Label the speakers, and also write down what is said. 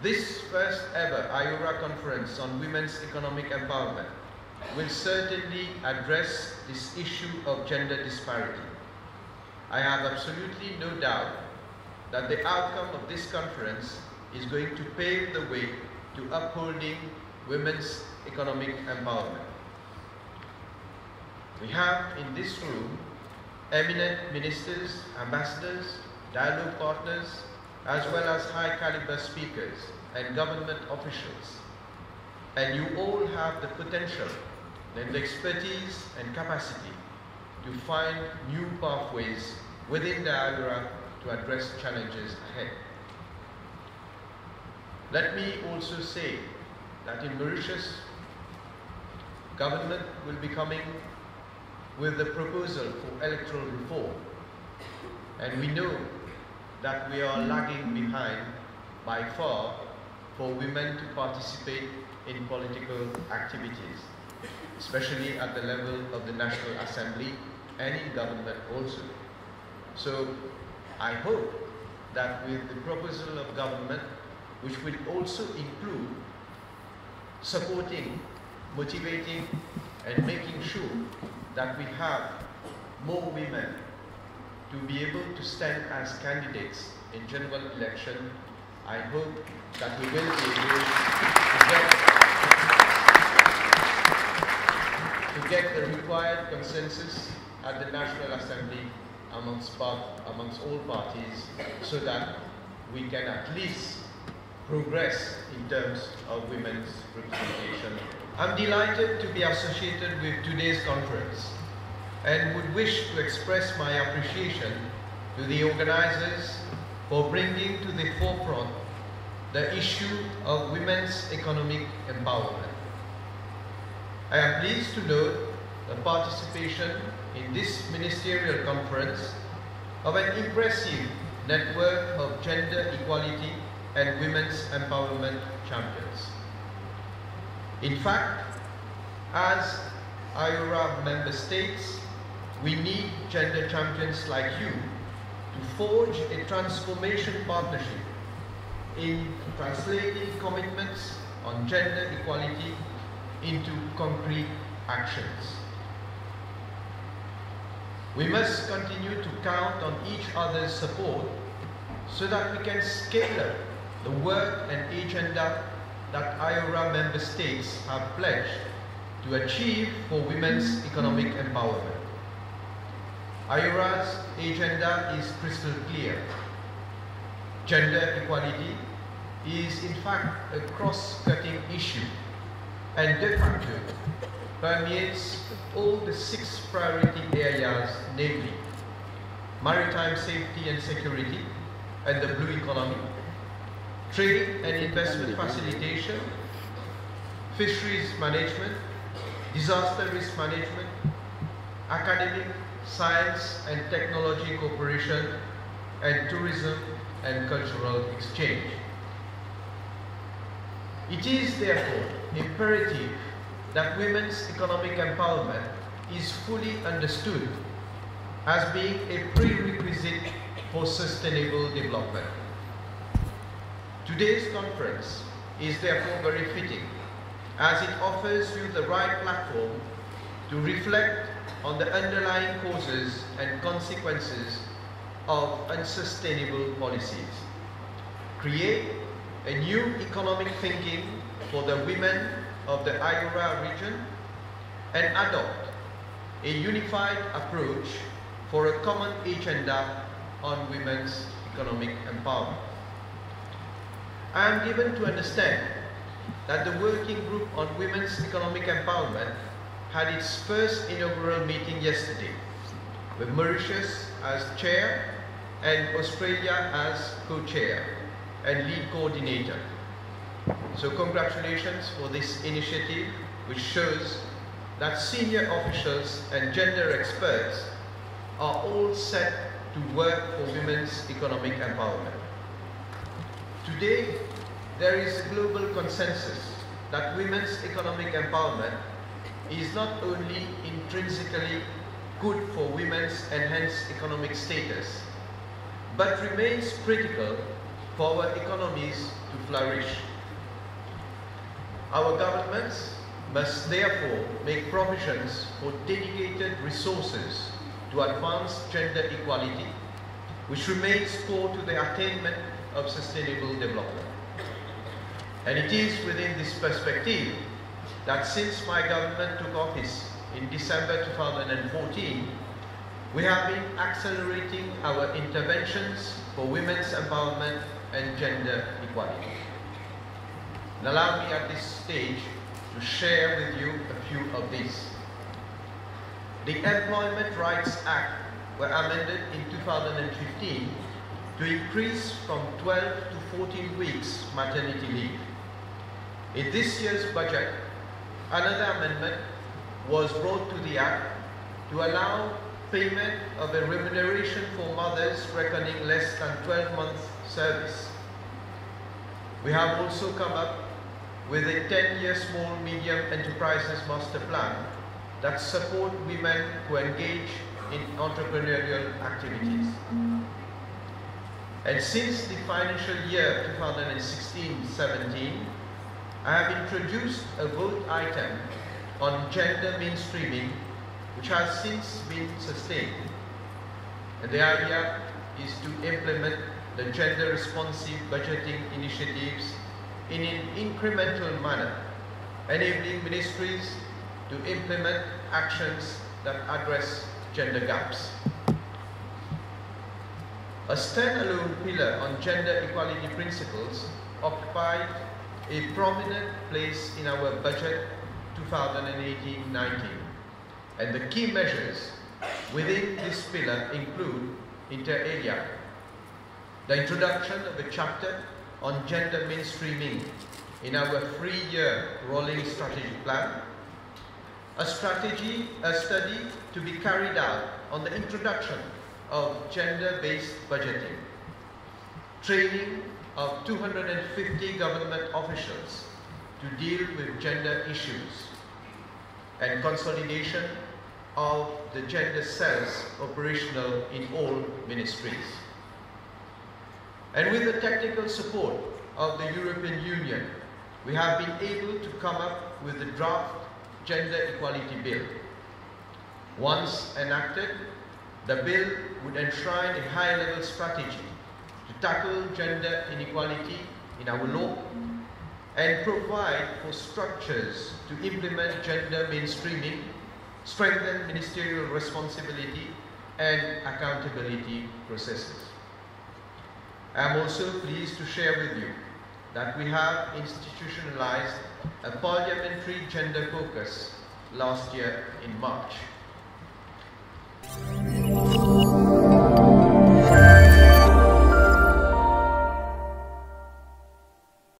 Speaker 1: This first ever IORA conference on women's economic empowerment will certainly address this issue of gender disparity. I have absolutely no doubt that the outcome of this conference is going to pave the way to upholding women's economic empowerment. We have in this room eminent ministers, ambassadors, dialogue partners, as well as high-caliber speakers and government officials. And you all have the potential and the expertise and capacity to find new pathways within the IORA to address challenges ahead. Let me also say that in Mauritius, government will be coming with a proposal for electoral reform. And we know that we are lagging behind by far for women to participate in political activities, especially at the level of the National Assembly and in government also. So I hope that with the proposal of government, which will also include supporting, motivating, and making sure that we have more women to be able to stand as candidates in general election, I hope that we will be able to get the required consensus at the National Assembly amongst all parties, so that we can at least progress in terms of women's representation. I'm delighted to be associated with today's conference and would wish to express my appreciation to the organizers for bringing to the forefront the issue of women's economic empowerment. I am pleased to note the participation in this ministerial conference of an impressive network of gender equality and women's empowerment champions. In fact, as IORA member states, we need gender champions like you to forge a transformation partnership in translating commitments on gender equality into concrete actions. We must continue to count on each other's support so that we can scale up the work and agenda that IORA member states have pledged to achieve for women's economic empowerment. IORA's agenda is crystal clear. Gender equality is in fact a cross-cutting issue and de facto permeates all the 6 priority areas, namely maritime safety and security and the blue economy, trade and investment facilitation, fisheries management, disaster risk management, academic, science and technology cooperation, and tourism and cultural exchange. It is therefore imperative that women's economic empowerment is fully understood as being a prerequisite for sustainable development. Today's conference is therefore very fitting, as it offers you the right platform to reflect on the underlying causes and consequences of unsustainable policies, create a new economic thinking for the women of the IORA region, and adopt a unified approach for a common agenda on women's economic empowerment. I am given to understand that the Working Group on Women's Economic Empowerment had its first inaugural meeting yesterday, with Mauritius as chair and Australia as co-chair and lead coordinator. So congratulations for this initiative, which shows that senior officials and gender experts are all set to work for women's economic empowerment. Today, there is a global consensus that women's economic empowerment is not only intrinsically good for women's enhanced economic status, but remains critical for our economy's to flourish. Our governments must therefore make provisions for dedicated resources to advance gender equality, which remains core to the attainment of sustainable development. And it is within this perspective that since my government took office in December 2014, we have been accelerating our interventions for women's empowerment and gender equality. And allow me at this stage to share with you a few of these. The Employment Rights Act were amended in 2015 to increase from 12 to 14 weeks maternity leave. In this year's budget, another amendment was brought to the Act to allow payment of a remuneration for mothers reckoning less than 12 months service. We have also come up with a 10-year Small Medium Enterprises Master Plan that support women who engage in entrepreneurial activities. And since the financial year 2016-17, I have introduced a vote item on gender mainstreaming, which has since been sustained. And the idea is to implement the gender-responsive budgeting initiatives in an incremental manner, enabling ministries to implement actions that address gender gaps. A standalone pillar on gender equality principles occupied a prominent place in our budget 2018-19, and the key measures within this pillar include, inter alia, the introduction of a chapter on gender mainstreaming in our 3-year rolling strategic plan, a study to be carried out on the introduction of gender-based budgeting, training of 250 government officials to deal with gender issues, and consolidation of the gender cells operational in all ministries. And with the technical support of the European Union, we have been able to come up with the draft Gender Equality Bill. Once enacted, the bill would enshrine a high-level strategy to tackle gender inequality in our law and provide for structures to implement gender mainstreaming, strengthen ministerial responsibility and accountability processes. I am also pleased to share with you that we have institutionalized a parliamentary gender caucus last year in March.